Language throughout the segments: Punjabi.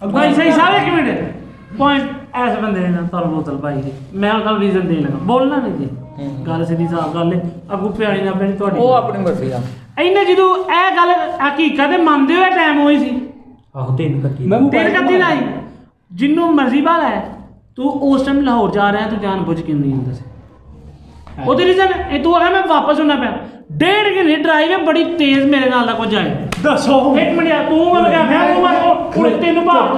भाई सही सारे एक मिनट पॉइंट ऐसे बंदे ने ना तल बोतल भाई जी मैं कल रीजन देने लगा बोलना नहीं जी गल सीधी साफ गल अगू प्यारी ना पैनी ਤੁਹਾਡੀ ਉਹ ਆਪਣੀ ਮਰਜ਼ੀ ਆ ਇਹਨੇ ਜਦੋਂ ਇਹ ਗੱਲ ਹਕੀਕਤ ਮੰਨਦੇ ਹੋਏ ਟਾਈਮ ਹੋਈ ਸੀ ਆਹੋ 3:31 ਨਾ ਜਿੰਨੂੰ ਮਰਜ਼ੀ ਬਾਲਾ ਹੈ ਤੂੰ ਉਸ ਟਾਈਮ ਲਾਹੌਰ ਜਾ ਰਿਹਾ ਤੂੰ ਜਾਣ ਬੁੱਝ ਕੇ ਨਹੀਂ ਹੁੰਦਾ ਸੀ ਉਹਦੇ ਰੀਜ਼ਨ ਇਹ ਤੂੰ ਆਖਿਆ ਮੈਂ ਵਾਪਸ ਹੋਣਾ ਪਿਆ 1.5 ਘੰਟੇ ਡਰਾਈਵ ਹੈ ਬੜੀ ਤੇਜ਼ ਮੇਰੇ ਨਾਲ ਦਾ ਕੁਝ ਜਾਏ ਦੱਸੋ ਇੱਕ ਮਿੰਟ ਯਾਰ ਤੂੰ ਮੈਂ ਆਖਿਆ ਤੂੰ ਮੈਂ ਤੈਨੂੰ ਭਾਵ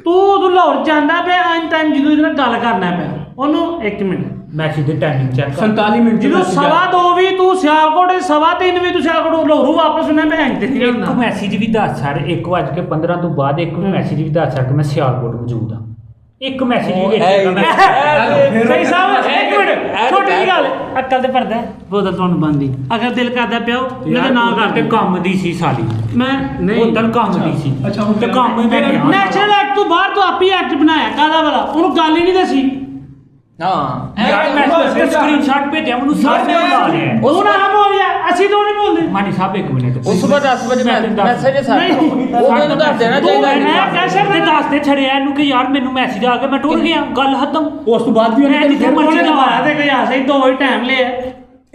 ਤੂੰ ਲਾਹੌਰ ਜਾਂਦਾ ਪਿਆ ਐਨ ਟਾਈਮ ਜਦੋਂ ਇਹਦੇ ਨਾਲ ਗੱਲ ਕਰਨਾ ਪਿਆ ਉਹਨੂੰ 1 ਮਿੰਟ ਮੈਸੇਜ ਦੀ ਟਾਈਮਿੰਗ ਚੈੱਕ 47 ਮਿੰਟ ਜਦੋਂ 2:15 ਵੀ ਤੂੰ ਸਿਆਲਕੋਟ 3:30 ਵੀ ਤੂੰ ਸਿਆਲਕੋਟ ਲਾਹੌਰੋਂ ਵਾਪਸ ਹੋਣਾ ਮੈਂ ਐਂ ਤੇ ਨਹੀਂ ਇੱਕ ਮੈਸੇਜ ਵੀ ਦੱਸ ਸਰ 1:15 ਤੋਂ ਬਾਅਦ ਇੱਕ ਮੈਸੇਜ ਵੀ ਦੱਸ ਸਰ ਕਿ ਮੈਂ ਸਿਆਲਕੋਟ ਮੌਜੂਦ ਹਾਂ ਇੱਕ ਮੈਸੇਜ ਵੀ ਸਹੀ ਸਾਹਿਬ ਇੱਕ ਮਿੰਟ ਛੋਟੀ ਜਿਹੀ ਗੱਲ ਅਕਲ ਤੇ ਪਰਦਾ ਬੋਤਲ ਤੁਹਾਨੂੰ ਬੰਦੀ ਅਗਰ ਦਿਲ ਕਰਦਾ ਪਿਓ ਮੇਰੇ ਨਾ ਕਰਦੇ ਕੰਮ ਦੀ ਸੀ ਸਾਲੀ ਮੈਂ ਨਹੀਂ ਬੋਤਲ ਕੰਮ ਦੀ ਸੀ ਅੱਛਾ ਹੁਣ ਤੇ ਕੰਮ ਹੀ ਮੈਂ ਨੈਚੁਰਲ ਐਕਟ ਤੋਂ ਬਾਹਰ ਤੋਂ ਆਪੀ ਐਕਟ ਬਣਾਇਆ ਕਾਹਦਾ ਵਾਲਾ ਉਹਨੂੰ ਗੱਲ ਹੀ ਨਹੀਂ ਦੱਸੀ ਹਾਂ ਯਾਰ ਮੈਂ ਸਕਰੀਨਸ਼ਾਟ ਭੇਜਿਆ ਮੈਨੂੰ ਸਾਰੇ ਨੇ ਬੁਲਾ ਲਿਆ ਉਹ ਨਾ ਹੋ ਗਿਆ ਅਸੀਂ ਤਾਂ ਨਹੀਂ ਬੋਲਦੇ ਮਾਨੀ ਸਾਹਿਬ 1 ਮਿੰਟ ਉਸ ਤੋਂ 10 ਵਜੇ ਮੈਸੇਜ ਸਾਡੇ ਨਹੀਂ। ਉਹ ਮੈਨੂੰ ਦੱਸ ਦੇਣਾ ਚਾਹੀਦਾ ਮੈਂ ਕੈਸੇ ਤੇ ਦੱਸ ਦੇ ਛੜਿਆ ਇਹਨੂੰ ਕਿ ਯਾਰ ਮੈਨੂੰ ਮੈਸੇਜ ਆ ਗਿਆ ਮੈਂ ਟੁਰ ਗਿਆ ਗੱਲ ਖਤਮ ਉਸ ਤੋਂ ਬਾਅਦ ਵੀ ਮੈਂ ਜਿੱਥੇ ਮਰਜ਼ੀ ਲਵਾਇਆ ਤੇ ਕੋਈ ਆਸੇ ਦੋ ਹੀ ਟਾਈਮ ਲਿਆ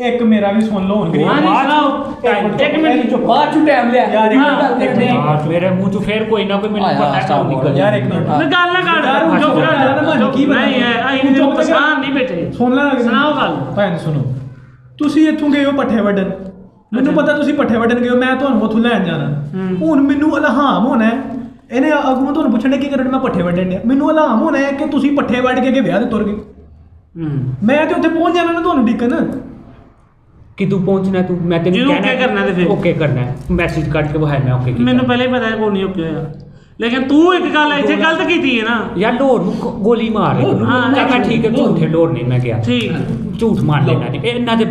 ਇੱਕ ਮੇਰਾ ਵੀ ਸੁਣ ਲਓ ਹੁਣ ਹਾਂ ਨਹੀਂ ਸੁਣਾਓ ਇੱਕ ਮਿੰਟ ਬਾਅਦ ਚ ਟਾਈਮ ਲਿਆ ਯਾਰ ਇੱਕ ਗੱਲ ਕਰਦੇ ਯਾਰ ਮੇਰੇ ਮੂੰਹ ਚੋਂ ਫੇਰ ਕੋਈ ਨਾ ਕੋਈ ਮੈਨੂੰ ਪਤਾ ਹੈ ਨਿਕਲ ਯਾਰ ਇੱਕ ਮਿੰਟ ਮੈਂ ਗੱਲ ਨਾ ਕਰ ਜੋ ਨਹੀਂ ਹੈ ਆਈ ਨਹੀਂ ਪਛਾਣ ਨਹੀਂ ਬੇਟੇ ਸੁਣ ਲੈ ਸੁਣਾਓ ਗੱਲ ਭੈਣ ਸੁਣੋ ਤੁਸੀਂ ਇੱਥੋਂ ਗਏ ਹੋ ਪੱਠੇ ਵੱਢਣ ਮੈਨੂੰ ਪਤਾ ਤੁਸੀਂ ਪੱਠੇ ਵੱਢਣ ਗਏ ਹੋ ਮੈਂ ਤੁਹਾਨੂੰ ਉੱਥੋਂ ਲੈਣ ਜਾਣਾ ਹੁਣ ਮੈਨੂੰ ਇਲਹਾਮ ਹੋਣਾ ਹੈ ਇਹਨੇ ਅਗੋਂ ਤੁਹਾਨੂੰ ਪੁੱਛਣਾ ਕੀ ਕਰਨ ਮੈਂ ਪੱਠੇ ਵੱਢਣ ਡਿਆ ਮੈਨੂੰ ਇਲਹਾਮ ਹੋਣਾ ਹੈ ਕਿ ਤੁਸੀਂ ਪੱਠੇ ਵੱਢ ਕੇ ਵਿਆਹ ਤੇ ਤੁਰ ਗਏ ਮੈਂ ਤੇ ਉੱਥੇ ਪਹੁੰਚ ਜਾਣਾ ਨਾ ਤੁਹਾਨੂੰ ਡਿੱਕਣ ਕਿ ਤੂੰ ਪਹੁੰਚਣਾ ਤੂੰ ਮੈਂ ਤੈਨੂੰ ਜਦੋਂ okay ਕਰਨਾ ਤੇ ਫਿਰ ਓਕੇ ਕਰਨਾ ਮੈਸੇਜ ਕੱਢ ਕੇ ਬਹਾਇਆ ਮੈਂ ਓਕੇ ਕੀਤਾ ਮੈਨੂੰ ਪਹਿਲੇ ਹੀ ਪਤਾ ਹੈ ਕੋਈ ਨਹੀਂ ਓਕੇ ਹੋਇਆ ਲੇਕਿਨ ਤੂੰ ਇੱਕ ਗੱਲ ਇੱਥੇ ਗਲਤ ਕੀਤੀ ਹੈ ਨਾ ਯਾਰ ਲੋੜ ਨੂੰ ਗੋਲੀ ਮਾਰ ਮੈਂ ਠੀਕ ਹੈ ਝੂਠੇ ਲੋੜ ਨਹੀਂ ਮੈਂ ਗਿਆ ਠੀਕ ਝੂਠ ਮਾਰ ਲੈਣਾ ਨਹੀਂ ਇਹਨਾਂ ਦੇ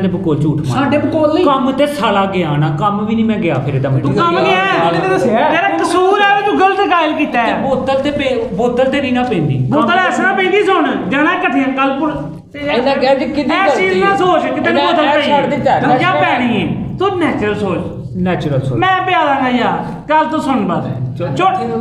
ਬਕੋਲ ਝੂਠ ਮਾਰ ਸਾਡੇ ਬਕੋਲ ਨਹੀਂ ਕੰਮ ਤੇ ਸਾਲਾ ਗਿਆ ਨਾ ਕੰਮ ਵੀ ਨਹੀਂ ਮੈਂ ਗਿਆ ਫਿਰ ਇਹਦਾ ਤੂੰ ਕੰਮ ਗਿਆ ਇਹਨੇ ਦੱਸਿਆ ਤੇਰਾ ਕਸੂਰ ਹੈ ਵੀ ਤੂੰ ਗਲਤ ਕਾਇਲ ਕੀਤਾ ਹੈ ਬੋਤਲ ਤੇ ਨਹੀਂ ਨਾ ਪੈਂਦੀ ਬੋਤਲ ਐਸਾ ਪੈਂਦੀ ਸੁਣ ਜਾਣਾ ਇਕੱਠੀਆਂ ਕਲਪੁਰ ਇਹਦਾ ਕਹਿ ਜੀ ਕਿੰਨੀ ਐ ਚੀਜ਼ ਨਾ ਸੋਚ ਕਿ ਤੈਨੂੰ ਬੋਤਲ ਪਈ ਛੱਡ ਦਿੱਤਾ ਤੂੰ ਕਿਆ ਪੈਣੀ ਹੈ ਤੂੰ ਨੈਚੁਰਲ ਸੋਚ ਨੈਚੁਰਲ ਸੋਚ ਮੈਂ ਪਿਆ ਦਾਂਗਾ ਯਾਰ ਕੱਲ ਤੂੰ ਸੁਣ ਬਾਤ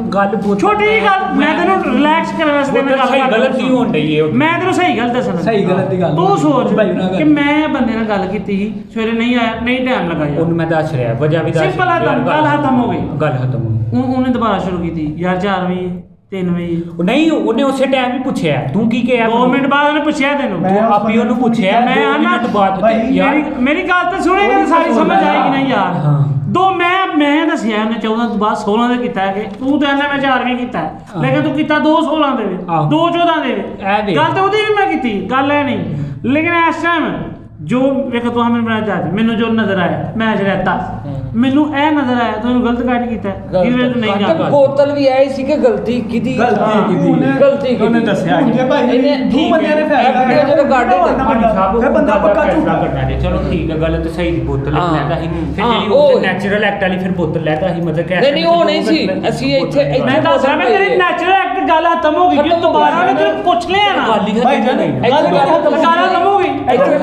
ਗੱਲ ਛੋਟੀ ਜਿਹੀ ਗੱਲ ਮੈਂ ਤੈਨੂੰ ਰਿਲੈਕਸ ਕਰਨ ਵਾਸਤੇ ਮੈਂ ਗੱਲ ਕਰਦਾ ਗਲਤ ਨਹੀਂ ਹੋਣ ਡਈ ਹੈ ਮੈਂ ਤੈਨੂੰ ਸਹੀ ਗੱਲ ਦੱਸਣਾ ਸਹੀ ਗਲਤ ਦੀ ਗੱਲ ਤੂੰ ਸੋਚ ਕਿ ਮੈਂ ਬੰਦੇ ਨਾਲ ਗੱਲ ਕੀਤੀ ਸੀ ਸਵੇਰੇ ਨਹੀਂ ਆਇਆ ਨਹੀਂ ਟਾਈਮ ਲੱਗਾ ਯਾਰ ਉਹਨੂੰ ਮੈਂ ਦੱਸ ਰਿਹਾ ਵਜ੍ਹਾ ਵੀ ਦੱਸ ਸਿੰਪਲ ਹੈ ਗੱਲ ਖਤਮ ਹੋ ਗਈ ਗੱਲ ਖਤਮ ਹੋ ਗਈ ਉਹਨੇ ਦੁਬਾਰਾ ਸ਼ੁਰੂ ਕੀਤੀ ਯਾਰ 4 ਵਜੇ 3 ਵਜੇ ਉਹ ਨਹੀਂ ਉਹਨੇ ਉਸੇ ਟਾਈਮ ਹੀ ਪੁੱਛਿਆ ਤੂੰ ਕੀ ਕਿਹਾ 2 ਮਿੰਟ ਬਾਅਦ ਉਹਨੇ ਪੁੱਛਿਆ ਤੈਨੂੰ ਤੂੰ ਆਪੀ ਉਹਨੂੰ ਪੁੱਛਿਆ ਮੈਂ 2 ਮਿੰਟ ਬਾਅਦ ਯਾਰ ਮੇਰੀ ਗੱਲ ਤਾਂ ਸੁਣੇ ਕਿ ਸਾਰੀ ਸਮਝ ਆਏਗੀ ਨਾ ਯਾਰ ਹਾਂ। ਦੋ ਮੈਂ ਦੱਸਿਆ ਉਹਨੇ 14 ਤੋਂ ਬਾਅਦ 16 ਦੇ ਕੀਤਾ ਕਿ ਤੂੰ ਤਾਂ ਕਹਿੰਦਾ ਮੈਂ 4 ਵੀ ਕੀਤਾ ਲੇਕਿਨ ਤੂੰ ਕੀਤਾ 2 16 ਦੇ ਵਿੱਚ 2 14 ਦੇ ਵਿੱਚ ਗੱਲ ਤਾਂ ਉਹਦੀ ਵੀ ਮੈਂ ਕੀਤੀ ਗੱਲ ਹੈ ਨਹੀਂ ਲੇਕਿਨ ਇਸ ਟਾਈਮ ਜੋ ਵੇਖ ਤੂੰ ਹਮਨ ਬਣਾ ਜਾ ਮੈਨੂੰ ਜੋ ਨਜ਼ਰ ਆਇਆ ਮੈਂ ਰਹਿਤਾ ਮੈਨੂੰ ਇਹ ਨਜ਼ਰ ਆਇਆ ਤੂੰ ਗਲਤ ਗਾਈਡ ਕੀਤਾ ਜਿਹਦੇ ਤੂੰ ਨਹੀਂ ਜਾਂਦਾ ਬੋਤਲ ਵੀ ਆਈ ਸੀ ਕਿ ਗਲਤੀ ਕਿਹਦੀ ਗਲਤੀ ਉਹਨੇ ਦੱਸਿਆ ਕਿ ਭਾਈ ਦੋ ਬੰਦਿਆਂ ਨੇ ਫੈਸਲਾ ਜਦੋਂ ਗਾੜੀ ਫਿਰ ਬੰਦਾ ਪੱਕਾ ਝੂਠਾ ਕਰਨਾ ਹੈ ਚਲੋ ਠੀਕ ਹੈ ਗੱਲ ਤਾਂ ਸਹੀ ਬੋਤਲ ਲੈਦਾ ਸੀ ਫਿਰ ਜਿਹੜੀ ਉਹ ਨੈਚੁਰਲ ਐਕਟ ਵਾਲੀ ਫਿਰ ਬੋਤਲ ਲੈਦਾ ਸੀ ਮਤਲਬ ਕਿ ਨਹੀਂ ਉਹ ਨਹੀਂ ਸੀ ਅਸੀਂ ਇੱਥੇ ਮੈਂ ਦੱਸ ਰਿਹਾ ਮੈਂ ਤੇਰੀ ਨੈਚੁਰਲ ਐਕਟ ਗੱਲ ਖਤਮ ਹੋ ਗਈ ਕਿ ਦੁਬਾਰਾ ਉਹਨੇ ਤੈਨੂੰ ਪੁੱਛ ਲਿਆ ਨਾ ਭਾਈ ਜਾਨ ਗੱਲ ਖਤਮ ਹੋ ਗਈ ਇੱਥੇ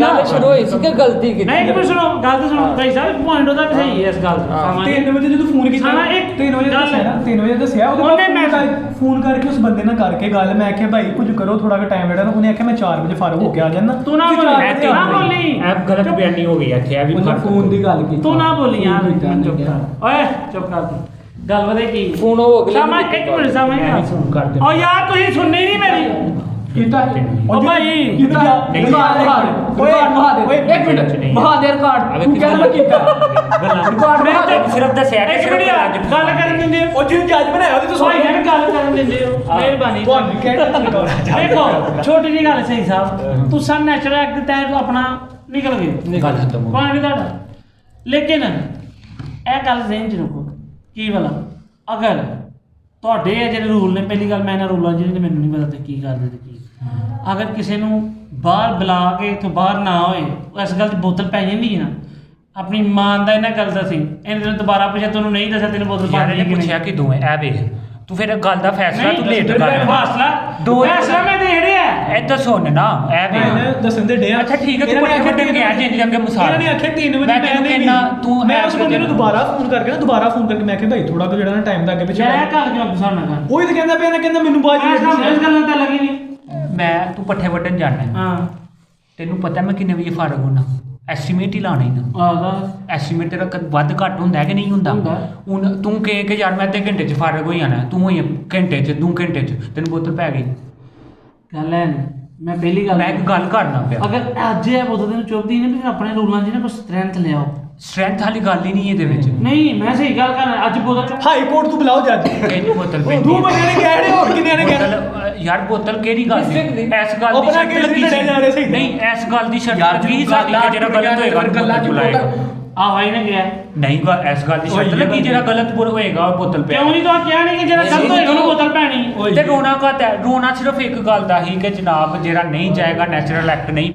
ਗੱਲ ਸ਼ੁਰੂ ਹੋਈ ਸੀ ਕਿ ਗਲਤੀ ਕੀਤੀ ਨਹੀਂ ਇੱਕ ਸੁਣੋ ਗੱਲ ਤਾਂ ਸੁਣੋ ਭਾਈ ਸਾਹਿਬ ਪੁਆਇੰਟ ਉਹਦਾ ਵੀ ਸਹੀ ਹੈ ਇਸ ਗੱਲ ਦਾ 3 ਵਜੇ ਜਦੋਂ ਫੋਨ ਕੀਤਾ 3 ਵਜੇ ਦੱਸਿਆ ਨਾ 3 ਵਜੇ ਦੱਸਿਆ ਉਹਨੇ ਮੈਂ ਫੋਨ ਕਰਕੇ ਉਸ ਬੰਦੇ ਨਾਲ ਕਰਕੇ ਗੱਲ ਮੈਂ ਆਖਿਆ ਭਾਈ ਕੁਝ ਕਰੋ ਥੋੜਾ ਜਿਹਾ ਟਾਈਮ ਲੈਣਾ ਉਹਨੇ ਆਖਿਆ ਮੈਂ 4 ਵਜੇ ਫਾਰਗ ਹੋ ਕੇ ਆ ਜਾਣਾ ਤੂੰ ਨਾ ਬੋਲੀ ਐਪ ਗਲਤ ਬਿਆਨੀ ਹੋ ਗਈ ਇੱਥੇ ਆ ਵੀ ਫੋਨ ਦੀ ਗੱਲ ਕੀਤੀ ਤੂੰ ਨਾ ਬੋਲੀ ਯਾਰ ਚੁੱਪ ਕਰ ਓਏ ਚੁੱਪ ਕਰ ਗੱਲ ਵਧੇ ਕੀ ਫੋਨ ਉਹ ਅਗਲੇ ਸਾਮਾ ਇੱਕ ਮਿੰਟ ਸਾਮਾ ਓ ਯਾਰ ਤੁਸੀਂ ਸੁਣਨੀ ਨਹੀਂ ਮੇਰੀ ਕੀਤਾ ਓ ਭਾਈ ਕੀਤਾ ਓਏ ਇੱਕ ਮਿੰਟ ਮਹਾਦੇਵ ਕਾਰਡ ਤੂੰ ਕਹਿੰਦਾ ਕੀਤਾ ਰਿਕਾਰਡ ਮੈਂ ਤਾਂ ਸਿਰਫ ਦੱਸਿਆ ਕਿ ਇੱਕ ਮਿੰਟ ਗੱਲ ਕਰਨ ਦਿੰਦੇ ਉਹ ਜਿਹਨੂੰ ਜੱਜ ਬਣਾਇਆ ਉਹਦੀ ਤੁਸੀਂ ਯਾਰ ਗੱਲ ਕਰਨ ਦਿੰਦੇ ਹੋ ਮਿਹਰਬਾਨੀ ਤੁਹਾਨੂੰ ਕਹਿੰਦਾ ਦੇਖੋ ਛੋਟੀ ਜਿਹੀ ਗੱਲ ਸਹੀ ਸਾਹਿਬ ਤੂੰ ਸਨ ਨੈਚੁਰਲ ਐਕਟ ਦੇ ਤਹਿਤ ਆਪਣਾ ਨਿਕਲ ਗਏ ਗੱਲ ਖਤਮ ਹੋ ਪਾਣੀ ਤੁਹਾਡਾ ਲੇਕਿਨ ਇਹ ਗੱਲ ਜ਼ਿਹਨ ਚ ਰੱਖੋ ਕੀ ਭਲਾ ਅਗਰ ਤੁਹਾਡੇ ਇਹ ਜਿਹੜੇ ਰੂਲ ਨੇ ਪਹਿਲੀ ਗੱਲ ਮੈਂ ਇਹਨਾਂ ਰੂਲਾਂ ਜਿਹਨਾਂ ਦੇ ਮੈਨੂੰ ਨਹੀਂ ਪਤਾ ਤੇ ਕੀ ਕਰਦੇ ਤੇ ਕੀ ਅਗਰ ਕਿਸੇ ਨੂੰ ਬਾਹਰ ਬੁਲਾ ਕੇ ਇੱਥੋਂ ਬਾਹਰ ਨਾ ਹੋਏ ਇਸ ਗੱਲ 'ਚ ਬੋਤਲ ਪੈ ਜਾਂਦੀ ਹੈ ਨਾ ਆਪਣੀ ਮਾਂ ਦਾ ਇਹਨਾਂ ਗੱਲ ਦਾ ਸੀ ਇਹਨੇ ਤੈਨੂੰ ਦੁਬਾਰਾ ਪੁੱਛਿਆ ਤੈਨੂੰ ਨਹੀਂ ਦੱਸਿਆ ਤੈਨੂੰ ਬੋਤਲ ਪਾ ਇਹਨੇ ਪੁੱਛਿਆ ਕਿ ਦੋਵੇਂ ਐ ਵੇਖ ਤੂੰ ਫਿਰ ਗੱਲ ਦਾ ਫੈਸਲਾ ਤੂੰ ਲੇਟ ਕਰ ਫੈਸਲਾ ਮੈਂ ਦੇ ਰਿਹਾ ਇਹ ਤਾਂ ਸੁਣ ਨਾ ਇਹ ਮੈਂ ਦੱਸਣ ਦੇ ਡਿਆ ਅੱਛਾ ਠੀਕ ਹੈ ਤੂੰ ਪੱਠੇ ਵੱਢਣ ਗਿਆ ਜਿੰਨੇ ਅੱਗੇ ਮਿਸਾਲ ਇਹਨਾਂ ਨੇ ਆਖਿਆ 3 ਵਜੇ ਮੈਂ ਤੈਨੂੰ ਕਹਿਣਾ ਤੂੰ ਮੈਂ ਉਸ ਬੰਦੇ ਨੂੰ ਦੁਬਾਰਾ ਫੋਨ ਕਰਕੇ ਮੈਂ ਕਿਹਾ ਭਾਈ ਥੋੜਾ ਕੁ ਜਿਹੜਾ ਨਾ ਟਾਈਮ ਦਾ ਅੱਗੇ ਪਿੱਛੇ ਮੈਂ ਘਰ ਕਿਉਂ ਗੁਸਾਣਾ ਕਰ ਉਹ ਹੀ ਤਾਂ ਕਹਿੰਦਾ ਪਿਆ ਨਾ ਕਹਿੰਦਾ ਮੈਨੂੰ ਬਾਅਦ ਇਸ ਗੱਲਾਂ ਤਾਂ ਲੱਗੀ ਨਹੀਂ ਮੈਂ ਤੂੰ ਪੱਠੇ ਵੱਢਣ ਜਾਣਾ ਹਾਂ ਤੈਨੂੰ ਪਤਾ ਮੈਂ ਕਿੰਨੇ ਵਜੇ ਫਾਰਗ ਹੋਣਾ ਐਸਟੀਮੇਟ ਹੀ ਲਾਣਾ ਹੀ ਆਦਾ ਐਸਟੀਮੇਟ ਤੇਰਾ ਵੱਧ ਘੱਟ ਹੁੰਦਾ ਕਿ ਨਹੀਂ ਹੁੰਦਾ ਹੁਣ ਤੂੰ ਕਹੇ ਕਿ ਯਾਰ ਮੈਂ ਤੇ ਘੰਟੇ 'ਚ ਫਾਰਗ ਹੋ ਜਾਣਾ ਤੂੰ ਹੋਈ ਘੰਟੇ 'ਚ 2 ਘੰਟੇ 'ਚ ਤੈਨੂੰ ਬੋਤਲ ਪੈ ਗਈ ਗੱਲ ਹੈ ਮੈਂ ਪਹਿਲੀ ਗੱਲ ਮੈਂ ਇੱਕ ਗੱਲ ਕਰਨਾ ਪਿਆ ਅਗਰ ਅੱਜ ਇਹ ਬੋਤਲ ਨੂੰ ਚੁੱਪਦੀ ਨਹੀਂ ਵੀ ਆਪਣੇ ਰੂਲਾਂ 'ਚ ਨਾ ਕੋਈ ਸਟਰੈਂਥ ਲਿਆਓ ਸਟਰੈਂਥ ਵਾਲੀ ਗੱਲ ਹੀ ਨਹੀਂ ਇਹਦੇ ਵਿੱਚ ਨਹੀਂ ਮੈਂ ਸਹੀ ਗੱਲ ਕਰਨਾ ਅੱਜ ਬੋਤਲ ਹਾਈ ਕੋਰਟ ਤੋਂ ਬੁਲਾਓ ਜੱਜ ਇਹ ਬੋਤਲ ਪੈਂਦੀ ਤੂੰ ਬੰਦੇ ਨੇ ਕਹਿ ਰਹੇ ਹੋਰ ਕਿੰਨੇ ਨੇ ਕਹਿ ਬੋਤਲ ਯਾਰ ਬੋਤਲ ਕਿਹੜੀ ਗੱਲ ਦੀ ਇਸ ਗੱਲ ਦੀ ਆਪਣਾ ਸ਼ਰਤ ਕੇਸ ਲੱਗੀ ਨਹੀਂ ਲੜਿਆ ਜਾ ਰਿਹਾ ਸੀ ਸਹੀ। ਨਹੀਂ ਇਸ ਗੱਲ ਦੀ ਸ਼ਰਤ ਲੱਗੀ ਸਾਡੀ ਕਿ ਜਿਹੜਾ ਗਲਤ ਹੋਏਗਾ ਉਹਨੂੰ ਬੋਤਲ ਬੁਲਾਏਗਾ ਆ ਭਾਈ ਨੇ ਗਿਆ ਨਹੀਂ ਇਸ ਗੱਲ ਦੀ ਸ਼ਰਤ ਲੱਗੀ ਜਿਹੜਾ ਗਲਤ ਹੋਏਗਾ ਉਹ ਬੋਤਲ ਪਿਆ ਕਿਉਂ ਨਹੀਂ ਤਾਂ ਕਿਹਾ ਨਹੀਂ ਕਿ ਜਿਹੜਾ ਗਲਤ ਹੋਏਗਾ ਉਹਨੂੰ ਬੋਤਲ ਪੈਣੀ ਤੇ ਰੋਣਾ ਸਿਰਫ ਇੱਕ ਗੱਲ ਦਾ ਹੀ ਕਿ ਜਨਾਬ ਜਿਹੜਾ ਨਹੀਂ ਜਾਏਗਾ ਨੈਚੁਰਲ ਐਕਟ ਨਹੀਂ